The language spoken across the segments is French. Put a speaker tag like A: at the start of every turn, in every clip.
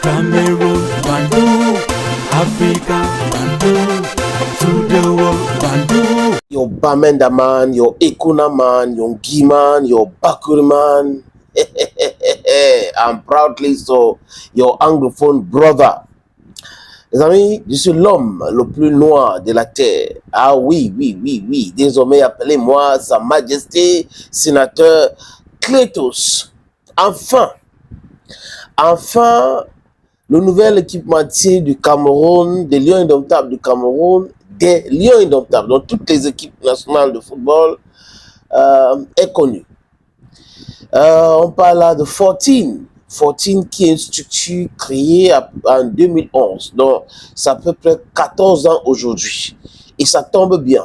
A: Cameroon, Bandung, Africa, Bandung, to the world, Bandung.
B: Your Bamenda man, your Ekuna man, your Giman, your Bakuri man. I'm proudly so your anglophone brother. Les amis, je suis l'homme le plus noir de la terre. Ah oui, oui, oui, oui. Désormais, appelez-moi Sa Majesté, sénateur Clétos. Enfin, le nouvel équipementier du Cameroun, des Lions Indomptables du Cameroun, des Lions Indomptables, dans toutes les équipes nationales de football, est connu. On parle là de 14. 14 qui est une structure créée en 2011, donc ça fait à peu près 14 ans aujourd'hui. Et ça tombe bien.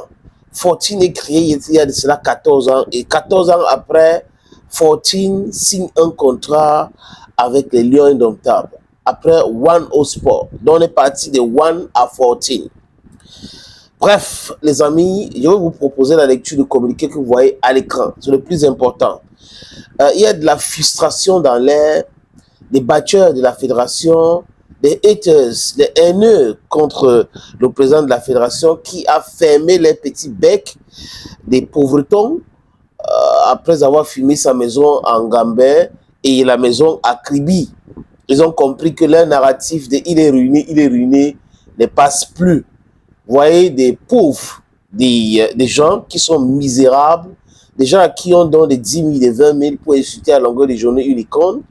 B: 14 est créé il y a de cela 14 ans. Et 14 ans après, 14 signe un contrat avec les Lions Indomptables. Après One au Sport. Donc on est parti de 1 à 14. Bref, les amis, je vais vous proposer la lecture du communiqué que vous voyez à l'écran. C'est le plus important. Il y a de la frustration dans l'air, des batteurs de la fédération, des haters, des haineux contre le président de la fédération qui a fermé les petits becs des pauvretons après avoir fumé sa maison en Gambais et la maison à Kribi. Ils ont compris que leur narratif de il est ruiné ne passe plus. Vous voyez des pauvres, des gens qui sont misérables, des gens qui ont dans des 10 000, des 20 000 pour insulter à longueur de journée une icône.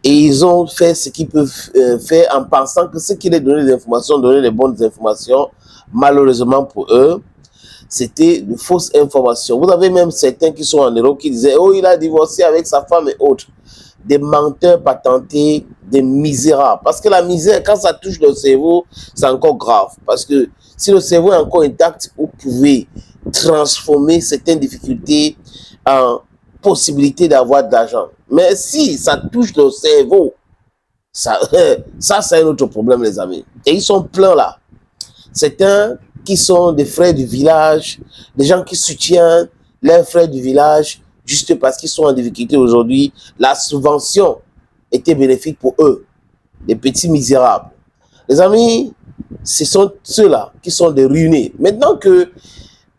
B: Et ils ont fait ce qu'ils peuvent faire en pensant que ce qui les donnait des informations, donnait les bonnes informations. Malheureusement pour eux, c'était de fausses informations. Vous avez même certains qui sont en Europe qui disaient « Oh, il a divorcé avec sa femme et autres ». Des menteurs patentés, des misérables. Parce que la misère, quand ça touche le cerveau, c'est encore grave. Parce que si le cerveau est encore intact, vous pouvez transformer certaines difficultés en possibilité d'avoir de l'argent. Mais si ça touche le cerveau, ça c'est un autre problème, les amis. Et ils sont pleins là. Certains qui sont des frères du village, des gens qui soutiennent leurs frères du village, juste parce qu'ils sont en difficulté aujourd'hui. La subvention était bénéfique pour eux, des petits misérables. Les amis, ce sont ceux-là qui sont des ruinés. Maintenant que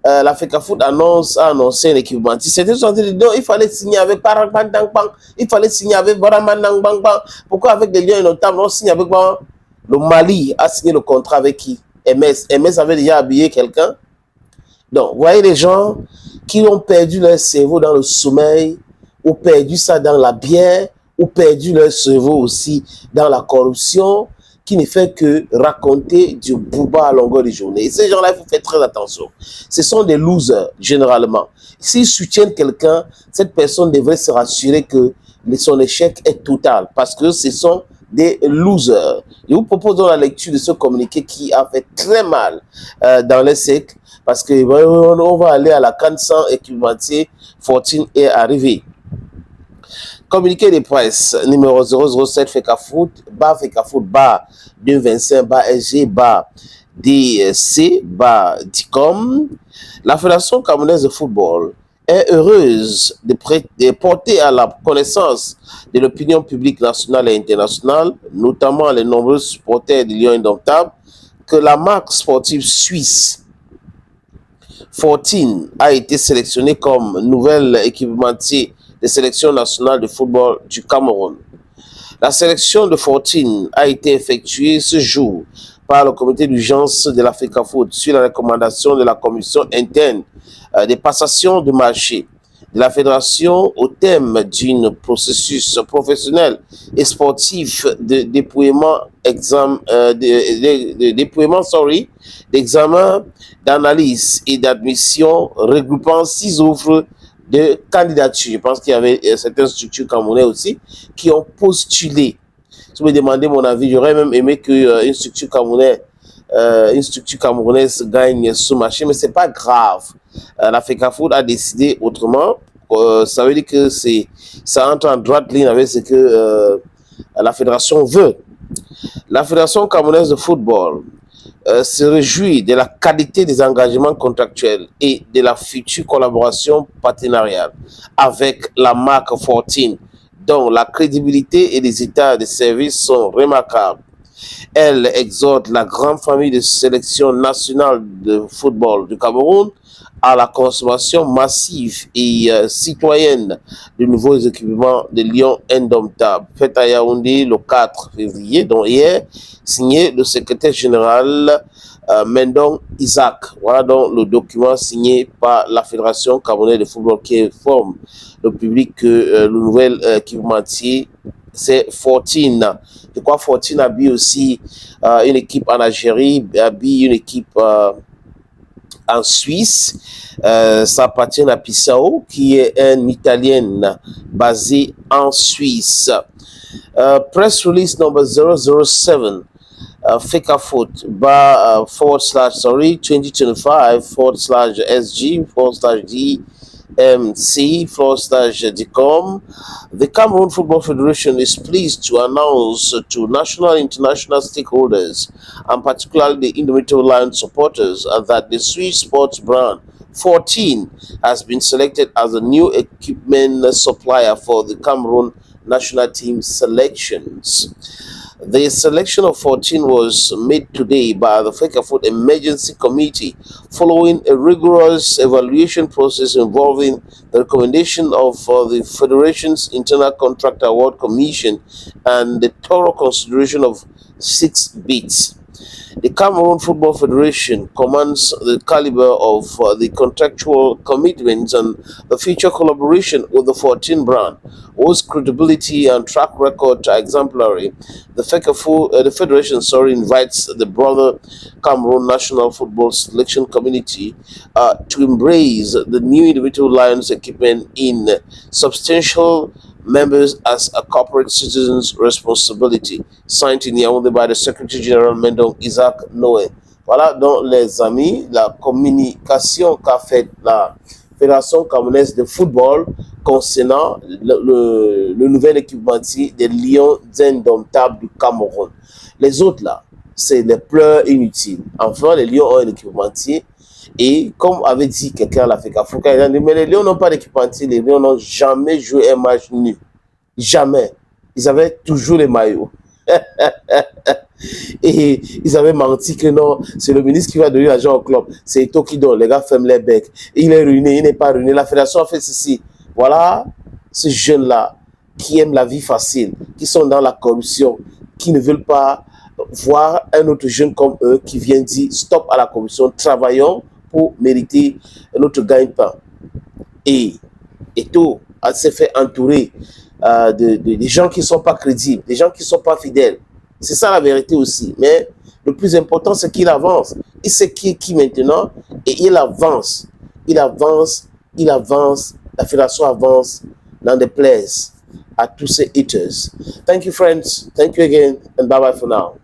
B: la FECAFOOT a annoncé un équipement. C'était sont dit, non, il fallait signer avec Parangpantangpang, il fallait signer avec Baramandangbang. Pourquoi avec les Lions Indomptables, on signe avec le Mali a signé le contrat avec qui? MS. MS avait déjà habillé quelqu'un. Donc, vous voyez les gens qui ont perdu leur cerveau dans le sommeil, ou perdu ça dans la bière, ou perdu leur cerveau aussi dans la corruption, qui ne fait que raconter du bouba à longueur de journée. Et ces gens-là, il faut faire très attention. Ce sont des losers, généralement. S'ils soutiennent quelqu'un, cette personne devrait se rassurer que son échec est total, parce que ce sont des losers. Je vous propose donc la lecture de ce communiqué qui a fait très mal dans les siècles, parce qu'on va aller à la CAN 100 équipementier, 14 est arrivé. Communiqué de presse numéro 007 FECAFOOT, FECAFOOT, 225, SG, DC, DICOM. La Fédération camerounaise de football est heureuse de porter à la connaissance de l'opinion publique nationale et internationale, notamment les nombreux supporters des Lions Indomptables, que la marque sportive suisse 14 a été sélectionnée comme nouvel équipementier de sélection nationale de football du Cameroun. La sélection de 14 a été effectuée ce jour par le comité d'urgence de la FECAFOOT sur la recommandation de la commission interne des passations de marché de la fédération au thème d'un processus professionnel et sportif de déploiement d'examen, d'analyse et d'admission regroupant 6 offres de candidature. Je pense qu'il y avait certaines structures camerounaises aussi qui ont postulé. Si vous me demandez mon avis, j'aurais même aimé qu'une structure camerounaise gagne ce marché, mais ce n'est pas grave. La FECAFOOT a décidé autrement. Ça veut dire que ça entre en droite ligne avec ce que la fédération veut. La Fédération camerounaise de football se réjouit de la qualité des engagements contractuels et de la future collaboration partenariale avec la marque 14 dont la crédibilité et les états de service sont remarquables. Elle exhorte la grande famille de sélection nationale de football du Cameroun à la consommation massive et citoyenne de nouveaux équipements de Lions indomptables. Fait à Yaoundé le 4 février, donc hier, signé le secrétaire général Mendong Isaac. Voilà donc le document signé par la Fédération camerounaise de football qui informe le public que le nouvel équipementier, c'est 14. Je crois que 14 habille aussi une équipe en Algérie, habille une équipe en Suisse. Ça appartient à Pissao, qui est une Italienne basée en Suisse. Press release number 007. FECAFOOT /2025/SG/DMC/DCOM. The Cameroon Football Federation is pleased to announce to national and international stakeholders, and particularly the Indomitable Lions supporters, that the Swiss sports brand 14 has been selected as a new equipment supplier for the Cameroon national team selections. The selection of 14 was made today by the FECAFOOT Emergency Committee following a rigorous evaluation process involving the recommendation of the Federation's Internal Contract Award Commission and the thorough consideration of 6 bids. The Cameroon Football Federation commands the caliber of the contractual commitments and the future collaboration with the 14 brand, whose credibility and track record are exemplary. The Federation invites the broader Cameroon National Football Selection Community to embrace the new Indomitable Lions equipment in substantial members as a corporate citizen's responsibility. Signed in Yaoundé by the Secretary General Mendong Isaac Noé. Voilà donc les amis, la communication qu'a faite la Fédération camerounaise de football concernant le nouvel équipementier des Lions indomptables du Cameroun. Les autres là, c'est des pleurs inutiles. Enfin, les Lions ont un équipementier. Et comme avait dit quelqu'un à la FECAFOOT, mais les Lions n'ont pas d'équipementier, les Lions n'ont jamais joué un match nu. Jamais. Ils avaient toujours les maillots. Et ils avaient menti que non, c'est le ministre qui va donner l'argent au club. C'est Ito qui donne, les gars ferment les becs. Il est ruiné, il n'est pas ruiné. La fédération a fait ceci. Voilà ces jeunes-là qui aiment la vie facile, qui sont dans la corruption, qui ne veulent pas voir un autre jeune comme eux qui vient dire stop à la corruption, travaillons pour mériter notre gagne-pain. Et tout s'est fait entourer des gens qui ne sont pas crédibles, des gens qui ne sont pas fidèles. C'est ça la vérité aussi. Mais le plus important, c'est qu'il avance. Il sait qui est qui maintenant et il avance. Il avance, il avance. La fédération avance dans des places à tous ces haters. Thank you, friends. Thank you again and bye-bye for now.